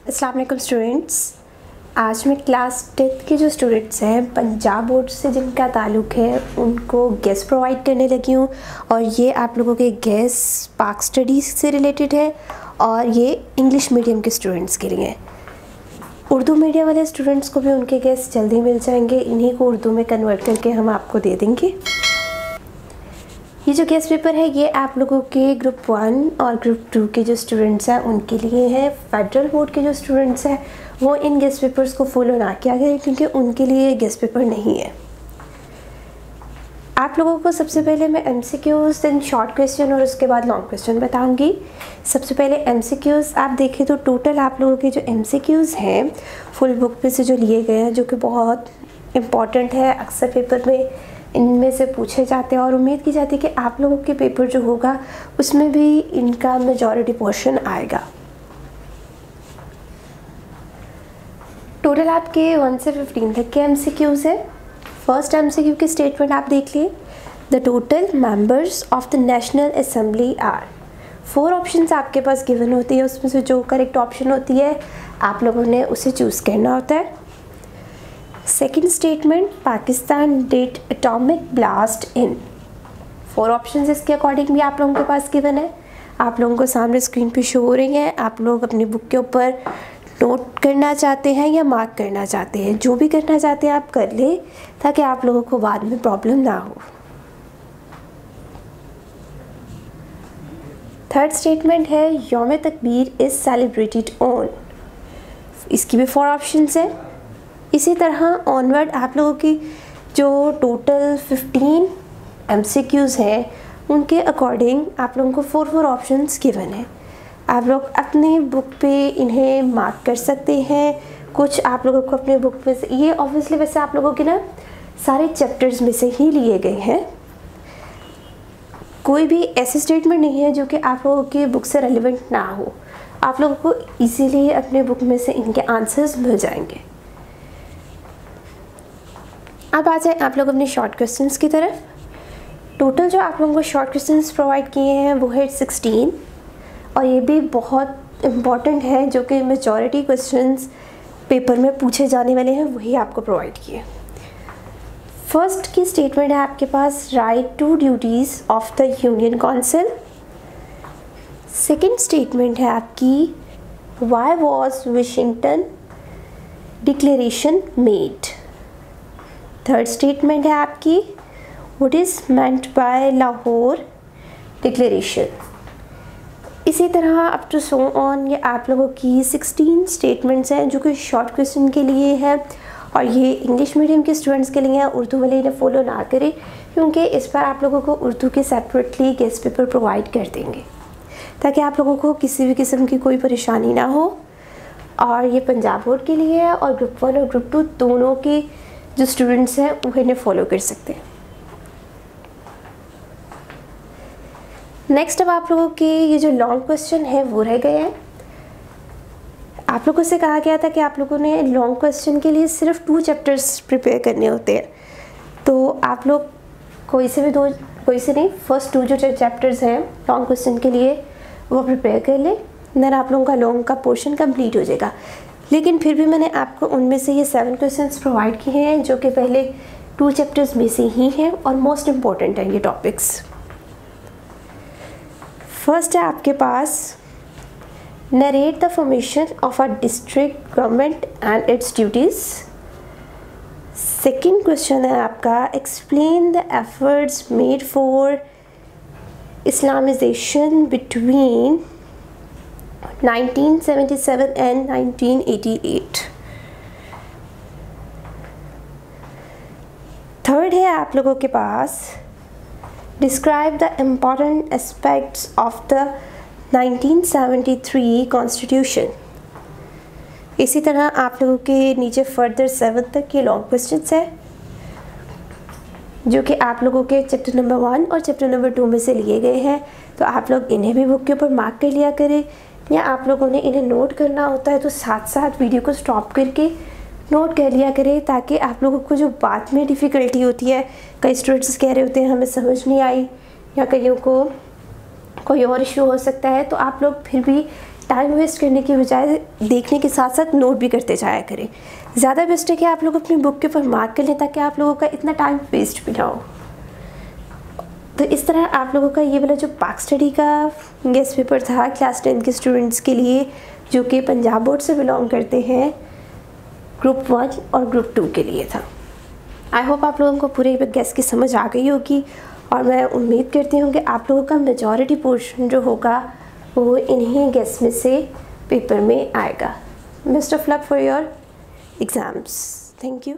अस्सलाम वालेकुम स्टूडेंट्स। आज मैं क्लास 10th के जो स्टूडेंट्स हैं पंजाब बोर्ड से जिनका ताल्लुक़ है उनको गेस प्रोवाइड करने लगी हूँ और ये आप लोगों के गेस पाक स्टडीज़ से रिलेटेड है और ये इंग्लिश मीडियम के स्टूडेंट्स के लिए है। उर्दू मीडियम वाले स्टूडेंट्स को भी उनके गेस जल्दी मिल जाएंगे, इन्हीं को उर्दू में कन्वर्ट करके हम आपको दे देंगे। ये जो गेस पेपर है ये आप लोगों के ग्रुप 1 और ग्रुप 2 के जो स्टूडेंट्स हैं उनके लिए है। फेडरल बोर्ड के जो स्टूडेंट्स हैं वो इन गेस पेपर्स को फॉलो ना किया करें क्योंकि उनके लिए गेस पेपर नहीं है। आप लोगों को सबसे पहले मैं MCQs देन शॉर्ट क्वेश्चन और उसके बाद लॉन्ग क्वेश्चन बताऊंगी। सबसे पहले MCQs आप देखें तो टोटल आप लोगों के जो MCQs हैं फुल बुक पे से जो लिए गए हैं, जो कि बहुत इम्पॉर्टेंट है, अक्सर पेपर में इनमें से पूछे जाते हैं और उम्मीद की जाती है कि आप लोगों के पेपर जो होगा उसमें भी इनका मेजॉरिटी पोर्शन आएगा। टोटल आपके 1 से 15 तक के MCQs है। फर्स्ट MCQ की स्टेटमेंट आप देख लिए, the total members of the national assembly are. 4 options आपके पास गिवन होती है, उसमें से जो करेक्ट ऑप्शन होती है आप लोगों ने उसे चूज़ करना होता है। Second statement, Pakistan did atomic blast in. 4 options इसके अकॉर्डिंग भी आप लोगों के पास गिवन है, आप लोगों को सामने स्क्रीन पे शो हो रही हैं। आप लोग अपनी बुक के ऊपर नोट करना चाहते हैं या मार्क करना चाहते हैं, जो भी करना चाहते हैं आप कर ले ताकि आप लोगों को बाद में प्रॉब्लम ना हो। थर्ड स्टेटमेंट है, यौम तकबीर इज़ सेलिब्रेटेड ऑन। इसकी भी 4 ऑप्शंस हैं। इसी तरह ऑनवर्ड आप लोगों की जो टोटल 15 MCQs हैं उनके अकॉर्डिंग आप लोगों को 4 ऑप्शंस गिवन है। आप लोग अपनी बुक पे इन्हें मार्क कर सकते हैं। कुछ आप लोगों को अपने बुक में से, ये ऑब्वियसली वैसे आप लोगों के ना सारे चैप्टर्स में से ही लिए गए हैं, कोई भी ऐसे स्टेटमेंट नहीं है जो कि आप लोगों की बुक से रेलिवेंट ना हो। आप लोगों को इजीली अपने बुक में से इनके आंसर्स मिल जाएंगे। अब आ जाए आप लोग अपने शॉर्ट क्वेश्चंस की तरफ। टोटल जो आप लोगों को शॉर्ट क्वेश्चंस प्रोवाइड किए हैं वो है 16 और ये भी बहुत इम्पॉर्टेंट है, जो कि मेजॉरिटी क्वेश्चंस पेपर में पूछे जाने वाले हैं वही आपको प्रोवाइड किए। फर्स्ट की स्टेटमेंट है आपके पास, write two duties of the union council. Second statement है आपकी, why was Washington declaration made. Third statement है आपकी, what is meant by Lahore declaration. इसी तरह अप टू सो ऑन ये आप लोगों की 16 स्टेटमेंट्स हैं जो कि शॉर्ट क्वेश्चन के लिए है और ये इंग्लिश मीडियम के स्टूडेंट्स के लिए हैं। उर्दू वाले इन्हें फॉलो ना करें क्योंकि इस पर आप लोगों को उर्दू के सेपरेटली गेस्ट पेपर प्रोवाइड कर देंगे ताकि आप लोगों को किसी भी किस्म की कोई परेशानी ना हो। और ये पंजाब बोर्ड के लिए है और ग्रुप 1 और ग्रुप 2 दोनों के जो स्टूडेंट्स हैं वो इन्हें फॉलो कर सकते हैं। नेक्स्ट अब आप लोगों के ये जो लॉन्ग क्वेश्चन है वो रह गए हैं। आप लोगों से कहा गया था कि आप लोगों ने लॉन्ग क्वेश्चन के लिए सिर्फ 2 चैप्टर्स प्रिपेयर करने होते हैं, तो आप लोग कोई से नहीं, फर्स्ट 2 जो चैप्टर्स हैं लॉन्ग क्वेश्चन के लिए वो प्रिपेयर कर लें, देन आप लोगों का लॉन्ग का पोर्शन कंप्लीट हो जाएगा। लेकिन फिर भी मैंने आपको उनमें से ये 7 क्वेश्चंस प्रोवाइड किए हैं जो कि पहले 2 चैप्टर्स में से ही हैं और मोस्ट इम्पॉर्टेंट हैं ये टॉपिक्स। फर्स्ट है आपके पास, narrate the formation of a district government and its duties. Second question है आपका, explain the efforts made for Islamization between 1977 and 1988। Third है आप लोगों के पास, describe the important aspects of the 1973 constitution. इसी तरह आप लोगों के नीचे फर्दर 7 तक के लॉन्ग क्वेश्चंस है जो कि आप लोगों के चैप्टर नंबर 1 और चैप्टर नंबर 2 में से लिए गए हैं, तो आप लोग इन्हें भी बुक के ऊपर मार्क कर लिया करें या आप लोगों ने इन्हें नोट करना होता है तो साथ साथ वीडियो को स्टॉप करके नोट कर लिया करें ताकि आप लोगों को जो बाद में डिफ़िकल्टी होती है, कई स्टूडेंट्स कह रहे होते हैं हमें समझ नहीं आई या कईयों को कोई और इशू हो सकता है, तो आप लोग फिर भी टाइम वेस्ट करने की बजाय देखने के साथ साथ नोट भी करते जाया करें। ज़्यादा बेस्ट है कि आप लोग अपनी बुक के ऊपर मार्क कर लें ताकि आप लोगों का इतना टाइम वेस्ट भी ना हो। तो इस तरह आप लोगों का ये वाला जो पाक स्टडी का गेस्ट पेपर था क्लास 10 के स्टूडेंट्स के लिए जो कि पंजाब बोर्ड से बिलोंग करते हैं, ग्रुप 1 और ग्रुप 2 के लिए था। आई होप आप लोगों को पूरे गेस्ट की समझ आ गई होगी और मैं उम्मीद करती हूँ कि आप लोगों का मेजॉरिटी पोर्शन जो होगा वो इन्हीं गेस्ट में से पेपर में आएगा। Best of luck for your exams. Thank you.